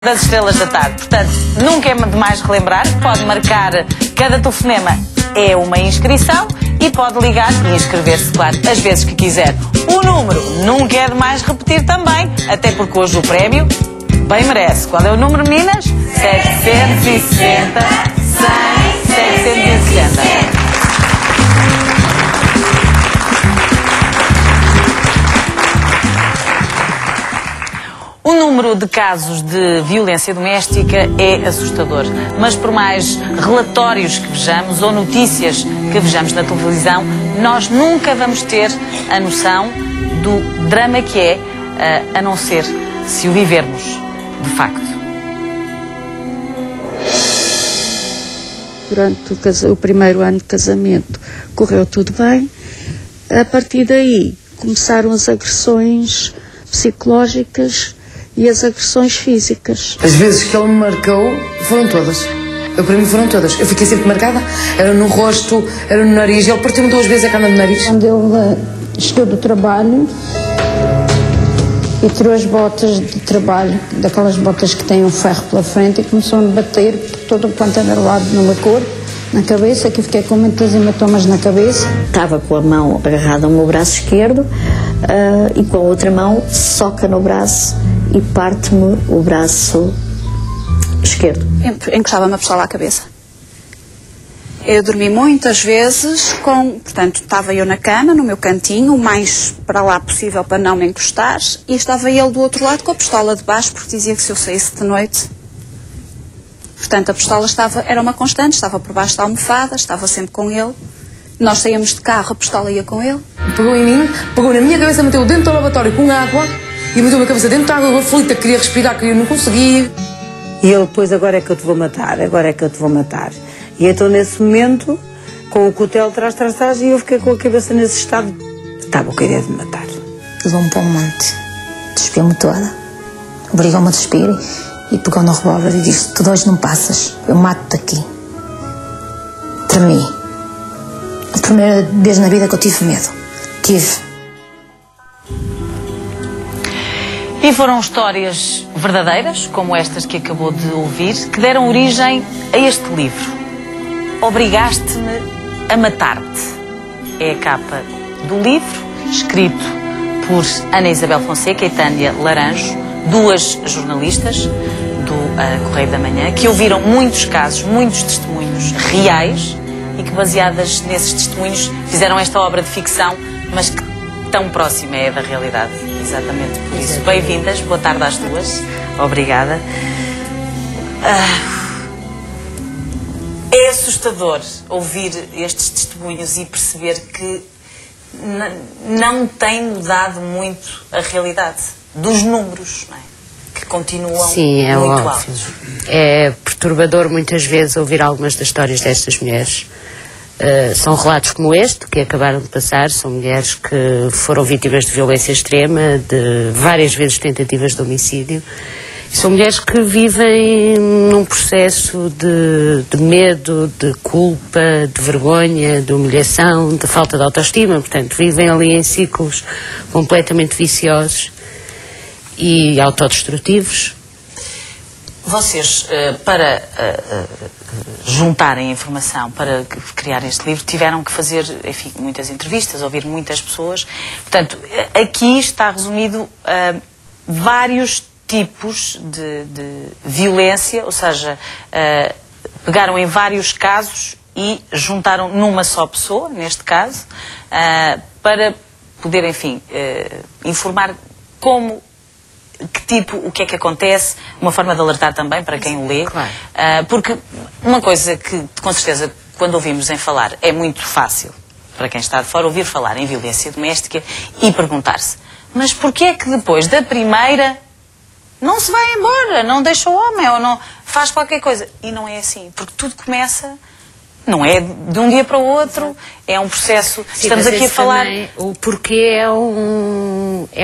das Estrelas da Tarde. Portanto, nunca é demais relembrar, pode marcar cada telefonema é uma inscrição e pode ligar e inscrever-se, claro, as vezes que quiser. O número nunca é demais repetir também, até porque hoje o prémio bem merece. Qual é o número, meninas? 760 100 760. O número de casos de violência doméstica é assustador, mas por mais relatórios que vejamos ou notícias que vejamos na televisão, nós nunca vamos ter a noção do drama que é, a não ser se o vivermos de facto. Durante o primeiro ano de casamento correu tudo bem. A partir daí começaram as agressões psicológicas e as agressões físicas. As vezes que ele me marcou foram todas. Para mim foram todas. Eu fiquei sempre marcada. Era no rosto, era no nariz. Ele partiu-me 2 vezes a cana do nariz. Quando ele chegou do trabalho e tirou as botas de trabalho, daquelas botas que têm um ferro pela frente, e começou a me bater por todo o quanto era lado no meu corpo, na cabeça, que fiquei com muitas hematomas na cabeça. Estava com a mão agarrada ao meu braço esquerdo e com a outra mão soca no braço e parte-me o braço esquerdo. Encostava-me a pistola à cabeça. Eu dormi muitas vezes portanto, estava eu na cama, no meu cantinho, o mais para lá possível para não me encostar, e estava ele do outro lado com a pistola de baixo, porque dizia que se eu saísse de noite... Portanto, a pistola era uma constante, estava por baixo da almofada, estava sempre com ele. Nós saíamos de carro, a pistola ia com ele. Pegou em mim, pegou na minha cabeça, meteu dentro do lavatório com água e meteu a cabeça dentro da água, aflita, queria respirar, não conseguia. E ele depois, agora é que eu te vou matar, agora é que eu te vou matar. E então, nesse momento, com o cutelo trás, e eu fiquei com a cabeça nesse estado. Estava com a ideia de me matar. Levou-me para um monte, despiu-me toda, obrigou-me a despir e pegou no revólver e disse: tu hoje não passas, eu mato-te aqui. Tremi. A primeira vez na vida que eu tive medo. Tive. E foram histórias verdadeiras, como estas que acabou de ouvir, que deram origem a este livro. Obrigaste-me a matar-te. É a capa do livro, escrito por Ana Isabel Fonseca e Tânia Laranjo, 2 jornalistas do Correio da Manhã, que ouviram muitos casos, muitos testemunhos reais e que, baseadas nesses testemunhos, fizeram esta obra de ficção, mas que tão próxima é da realidade. Exatamente por isso. Bem-vindas, boa tarde às 2. Obrigada. É assustador ouvir estes testemunhos e perceber que não tem mudado muito a realidade dos números, não é? Que continuam muito altos. É perturbador muitas vezes ouvir algumas das histórias destas mulheres. São relatos como este, que acabaram de passar, são mulheres que foram vítimas de violência extrema, de várias vezes tentativas de homicídio. São mulheres que vivem num processo de medo, de culpa, de vergonha, de humilhação, de falta de autoestima. Portanto, vivem ali em ciclos completamente viciosos e autodestrutivos. Vocês, para juntarem informação, para criar este livro, tiveram que fazer, enfim, muitas entrevistas, ouvir muitas pessoas. Portanto, aqui está resumido vários tipos de violência, ou seja, pegaram em vários casos e juntaram numa só pessoa, neste caso, para poder, enfim, informar como, que tipo, o que é que acontece, uma forma de alertar também para quem o lê. Claro. Porque uma coisa que, com certeza, quando ouvimos em falar, é muito fácil, para quem está de fora, ouvir falar em violência doméstica e perguntar-se: mas porquê é que depois da primeira não se vai embora, não deixa o homem ou não faz qualquer coisa? E não é assim, porque tudo começa, não é de um dia para o outro, É um processo, sim, estamos aqui a falar... O porquê é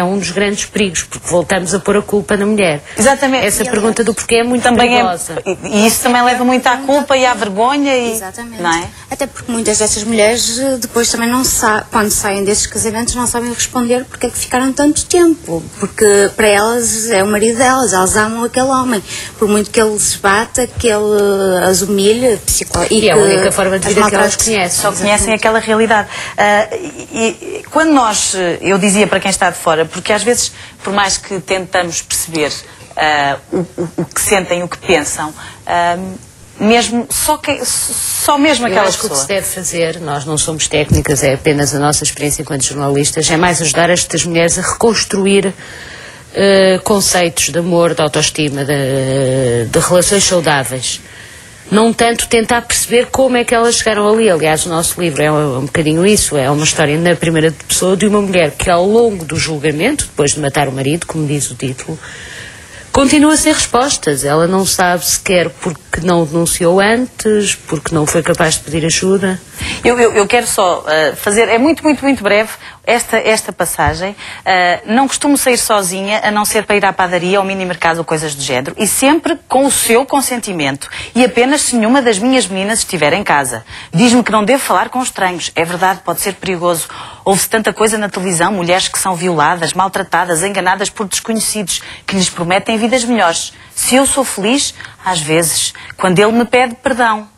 um dos grandes perigos, porque voltamos a pôr a culpa na mulher. Exatamente. Essa pergunta do porquê é muito também perigosa. E isso também leva muito à culpa e à vergonha. Exatamente. Não é? Até porque muitas destas mulheres depois também não sabem, quando saem desses casamentos, não sabem responder porque é que ficaram tanto tempo. Porque para elas é o marido delas, elas amam aquele homem. Por muito que ele se bata, que ele as humilhe, e é a única forma de vida que elas conhecem. Só conhecem aquela realidade. E quando eu dizia para quem está de fora, porque às vezes, por mais que tentamos perceber o que sentem, o que pensam, mesmo, só mesmo aquelas pessoas. O que se deve fazer, nós não somos técnicas, é apenas a nossa experiência enquanto jornalistas, é mais ajudar estas mulheres a reconstruir conceitos de amor, de autoestima, de relações saudáveis. Não tanto tentar perceber como é que elas chegaram ali. Aliás, o nosso livro é um bocadinho isso, é uma história na primeira pessoa de uma mulher que ao longo do julgamento, depois de matar o marido, como diz o título, continua sem respostas. Ela não sabe sequer porque não denunciou antes, porque não foi capaz de pedir ajuda. Eu quero só fazer, é muito breve, esta passagem. Não costumo sair sozinha, a não ser para ir à padaria ou mini mercado ou coisas do género, e sempre com o seu consentimento, e apenas se nenhuma das minhas meninas estiver em casa. Diz-me que não devo falar com estranhos. É verdade, pode ser perigoso. Ouve-se tanta coisa na televisão, mulheres que são violadas, maltratadas, enganadas por desconhecidos, que lhes prometem vidas melhores. Se eu sou feliz, às vezes, quando ele me pede perdão.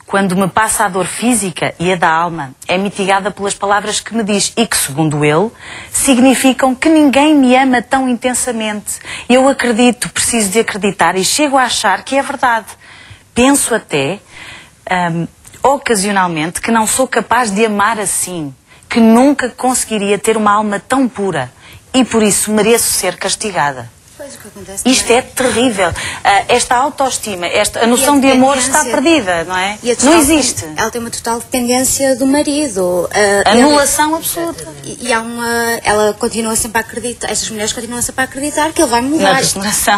Quando me passa a dor física e a da alma, é mitigada pelas palavras que me diz e que, segundo ele, significam que ninguém me ama tão intensamente. Eu acredito, preciso de acreditar e chego a achar que é verdade. Penso até, ocasionalmente, que não sou capaz de amar assim, que nunca conseguiria ter uma alma tão pura e por isso mereço ser castigada. Isto é terrível. Esta autoestima, a noção de amor está perdida, não é? Não existe. Ela tem uma total dependência do marido. Anulação absoluta. E ela continua sempre a acreditar, estas mulheres continuam sempre a acreditar que ele vai mudar.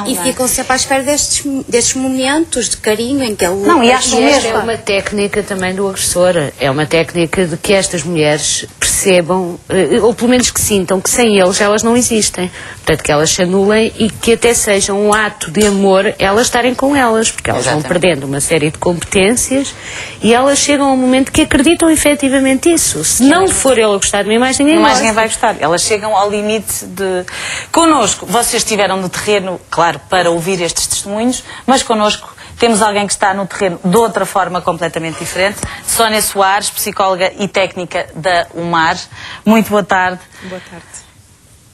E ficam sempre à espera destes momentos de carinho em que ele... Não, e acham mesmo. É uma técnica também do agressor. É uma técnica de que estas mulheres percebam, ou pelo menos que sintam, que sem eles elas não existem. Portanto, que elas se anulem e que até seja um ato de amor elas estarem com elas, porque elas vão perdendo uma série de competências e elas chegam a um momento que acreditam efetivamente isso. Se não for ele a gostar de mim, mais ninguém vai gostar. Elas chegam ao limite de... Connosco, vocês estiveram no terreno, claro, para ouvir estes testemunhos, mas connosco temos alguém que está no terreno de outra forma completamente diferente. Sónia Soares, psicóloga e técnica da UMAR. Muito boa tarde. Boa tarde.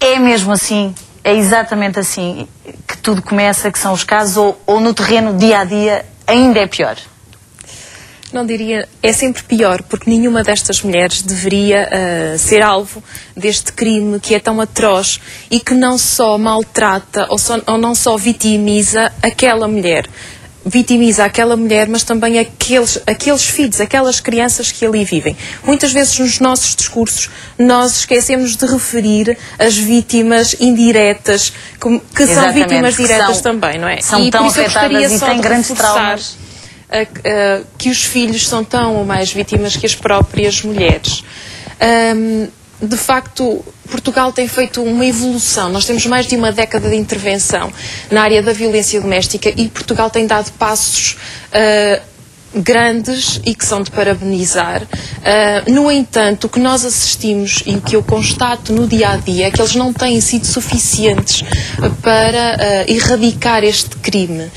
É mesmo assim, é exatamente assim que tudo começa, que são os casos, ou no terreno dia a dia ainda é pior? Não diria, é sempre pior, porque nenhuma destas mulheres deveria ser alvo deste crime que é tão atroz e que não só maltrata ou não só vitimiza aquela mulher. Vitimiza aquela mulher, mas também aqueles filhos, aquelas crianças que ali vivem. Muitas vezes nos nossos discursos nós esquecemos de referir as vítimas indiretas, que são vítimas diretas também, não é? São tão afetadas e têm grandes traumas. Que os filhos são tão ou mais vítimas que as próprias mulheres. De facto, Portugal tem feito uma evolução. Nós temos mais de uma década de intervenção na área da violência doméstica e Portugal tem dado passos grandes e que são de parabenizar. No entanto, o que nós assistimos e o que eu constato no dia-a-dia é que eles não têm sido suficientes para erradicar este crime,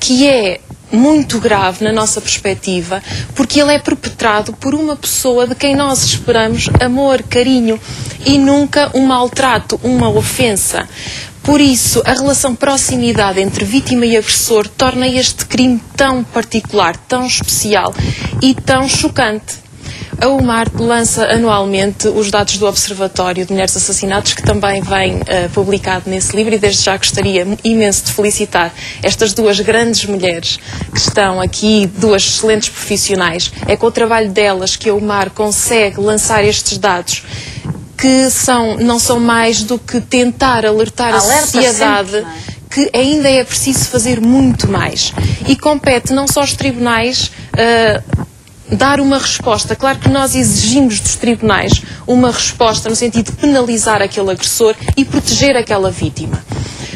que é muito grave na nossa perspectiva, porque ele é perpetrado por uma pessoa de quem nós esperamos amor, carinho e nunca um maltrato, uma ofensa. Por isso, a relação proximidade entre vítima e agressor torna este crime tão particular, tão especial e tão chocante. A UMAR lança anualmente os dados do Observatório de Mulheres Assassinadas, que também vem publicado nesse livro, e desde já gostaria imenso de felicitar estas duas grandes mulheres que estão aqui, duas excelentes profissionais. É com o trabalho delas que a UMAR consegue lançar estes dados, que não são mais do que tentar alertar a sociedade sempre, que ainda é preciso fazer muito mais. E compete não só aos tribunais dar uma resposta. Claro que nós exigimos dos tribunais uma resposta no sentido de penalizar aquele agressor e proteger aquela vítima.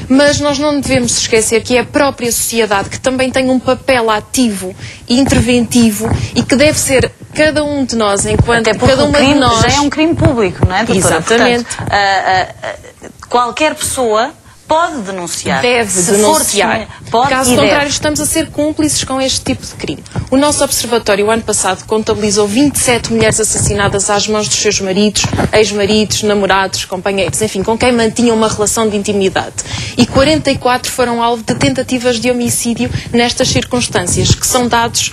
Mas nós não devemos esquecer que é a própria sociedade que também tem um papel ativo e interventivo e que deve ser cada um de nós, enquanto cada uma de nós... já é um crime público, não é, doutora? Exatamente. Portanto, qualquer pessoa pode denunciar. Deve denunciar. Caso contrário, estamos a ser cúmplices com este tipo de crime. O nosso observatório, o ano passado, contabilizou 27 mulheres assassinadas às mãos dos seus maridos, ex-maridos, namorados, companheiros, enfim, com quem mantinham uma relação de intimidade. E 44 foram alvo de tentativas de homicídio nestas circunstâncias, que são dados...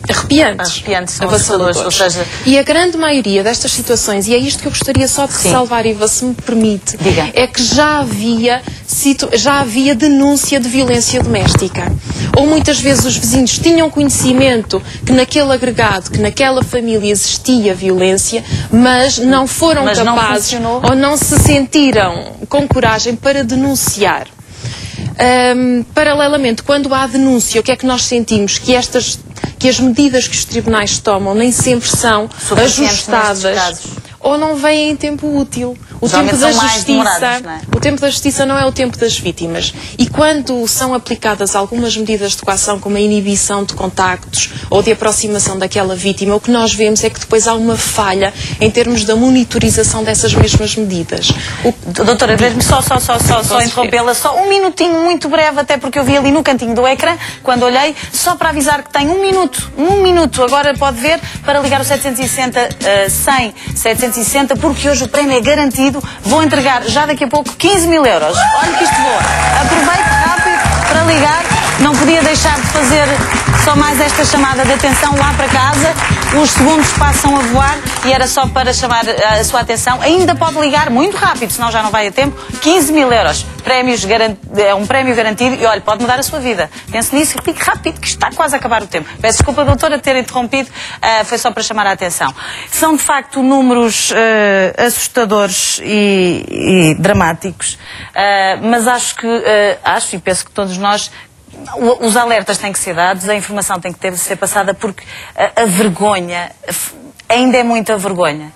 arrepiantes, avassaladores. Ou seja... E a grande maioria destas situações, e é isto que eu gostaria só de ressalvar, Iva, se me permite, é que já havia denúncia de violência doméstica. Ou muitas vezes os vizinhos tinham conhecimento que naquele agregado, que naquela família existia violência, mas não foram capazes ou não se sentiram com coragem para denunciar. Paralelamente, quando há denúncia, o que é que nós sentimos? Que as medidas que os tribunais tomam nem sempre são ajustadas ou não vêm em tempo útil. O tempo da justiça, o tempo da justiça não é o tempo das vítimas. E quando são aplicadas algumas medidas de coação, como a inibição de contactos ou de aproximação daquela vítima, o que nós vemos é que depois há uma falha em termos da monitorização dessas mesmas medidas. Doutora, deixe-me só interrompê-la, só um minutinho muito breve, até porque eu vi ali no cantinho do ecrã, quando olhei, só para avisar que tem um minuto, agora pode ver, para ligar o 760 100 760, porque hoje o prémio é garantido. Vou entregar já daqui a pouco 15 mil euros. Olha que isto voa. Aproveito rápido para ligar. Não podia deixar de fazer só mais esta chamada de atenção lá para casa. Os segundos passam a voar e era só para chamar a sua atenção. Ainda pode ligar muito rápido, senão já não vai a tempo. 15 mil euros. É um prémio garantido e, olha, pode mudar a sua vida. Pense nisso e fique rápido, que está quase a acabar o tempo. Peço desculpa, doutora, de ter interrompido. Foi só para chamar a atenção. São, de facto, números assustadores e dramáticos. Mas acho e penso que todos nós, os alertas têm que ser dados, a informação tem que ser passada, porque a vergonha, ainda é muita vergonha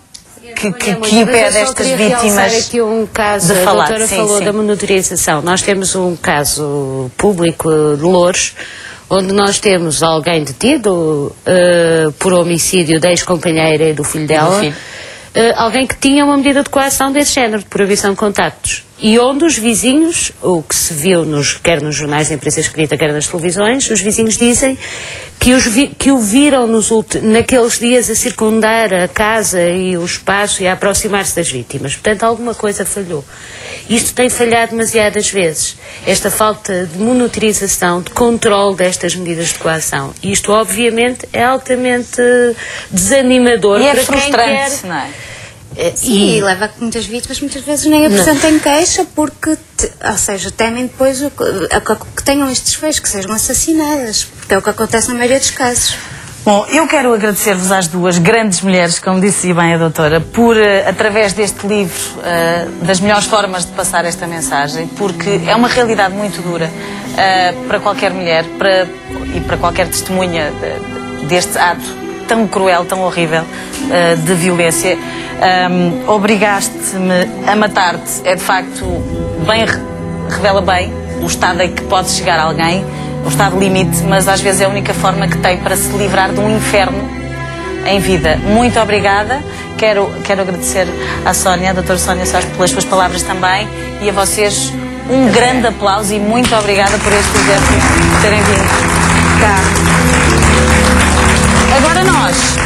que impede estas vítimas aqui um caso, de falar. A doutora falou da monitorização. Nós temos um caso público de Loures, onde nós temos alguém detido por homicídio da ex-companheira e do filho dela, alguém que tinha uma medida de coação desse género, de proibição de contactos. E onde os vizinhos, o que se viu quer nos jornais de imprensa escrita, quer nas televisões, os vizinhos dizem que o viram naqueles dias a circundar a casa e o espaço e a aproximar-se das vítimas. Portanto, alguma coisa falhou. Isto tem falhado demasiadas vezes. Esta falta de monitorização, de controle destas medidas de coação. E isto, obviamente, é altamente desanimador para quem quer... não é? Sim, e leva a que muitas vítimas muitas vezes nem apresentem queixa porque, ou seja, temem depois que tenham estes feitos, que sejam assassinadas, porque é o que acontece na maioria dos casos. Bom, eu quero agradecer-vos às duas grandes mulheres, como disse bem a doutora, por, através deste livro, das melhores formas de passar esta mensagem, porque é uma realidade muito dura para qualquer mulher e para qualquer testemunha deste ato tão cruel, tão horrível de violência. Obrigaste-me a matar-te, é de facto revela bem o estado em que pode chegar alguém, o estado limite, mas às vezes é a única forma que tem para se livrar de um inferno em vida. Muito obrigada. Quero agradecer à Sónia, à doutora Sónia Soares, pelas suas palavras também, e a vocês um grande aplauso e muito obrigada por este exemplo, por terem vindo cá. Agora nós